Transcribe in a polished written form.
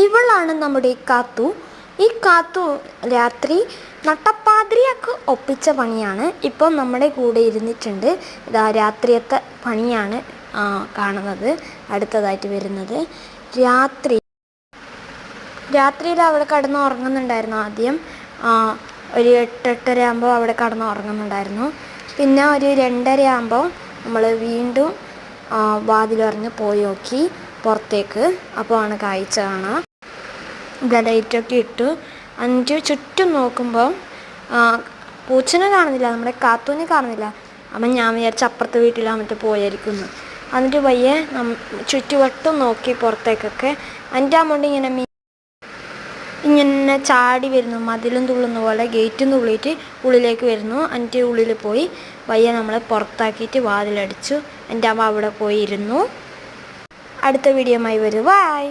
ഇവളാണ് നമ്മുടെ കാത്തു. ഈ കാത്തു രാത്രി നട്ടപ്പാതിരിയൊക്കെ ഒപ്പിച്ച പണിയാണ്. ഇപ്പം നമ്മുടെ കൂടെ ഇരുന്നിട്ടുണ്ട്. ഇതാ രാത്രിയത്തെ പണിയാണ് കാണുന്നത്. അടുത്തതായിട്ട് വരുന്നത് രാത്രിയിൽ അവിടെ കിടന്ന് ഉറങ്ങുന്നുണ്ടായിരുന്നു. ആദ്യം ഒരു 8-8:30 ആകുമ്പോൾ അവിടെ കിടന്ന് ഉറങ്ങുന്നുണ്ടായിരുന്നു. പിന്നെ ഒരു 2:30 ആകുമ്പോൾ നമ്മൾ വീണ്ടും വാതിലുറഞ്ഞ് പോയി നോക്കി പുറത്തേക്ക്. അപ്പോൾ ആണ് കാഴ്ച കാണാം. ലൈറ്റൊക്കെ ഇട്ടു. ചുറ്റും നോക്കുമ്പോൾ പൂച്ചനെ കാണുന്നില്ല, നമ്മുടെ കാത്തൂനെ കാണുന്നില്ല. അപ്പം ഞാൻ വിചാരിച്ച അപ്പുറത്തെ വീട്ടിൽ മറ്റേ പോയായിരിക്കുന്നു. എന്നിട്ട് പയ്യെ ചുറ്റുവട്ടം നോക്കി പുറത്തേക്കൊക്കെ. എൻ്റെ അമ്മോണ്ട് ഇങ്ങനെ ചാടി വരുന്നു, മതിലും തുള്ളുന്ന പോലെ ഗേറ്റും തുള്ളിയിട്ട് ഉള്ളിലേക്ക് വരുന്നു. എന്നിട്ട് ഉള്ളിൽ പോയി പയ്യെ നമ്മളെ പുറത്താക്കിയിട്ട് വാതിലടിച്ചു. എൻ്റെ അമ്മ അവിടെ പോയി ഇരുന്നു. അടുത്ത വീഡിയോയുമായി വരൂ. ബൈ.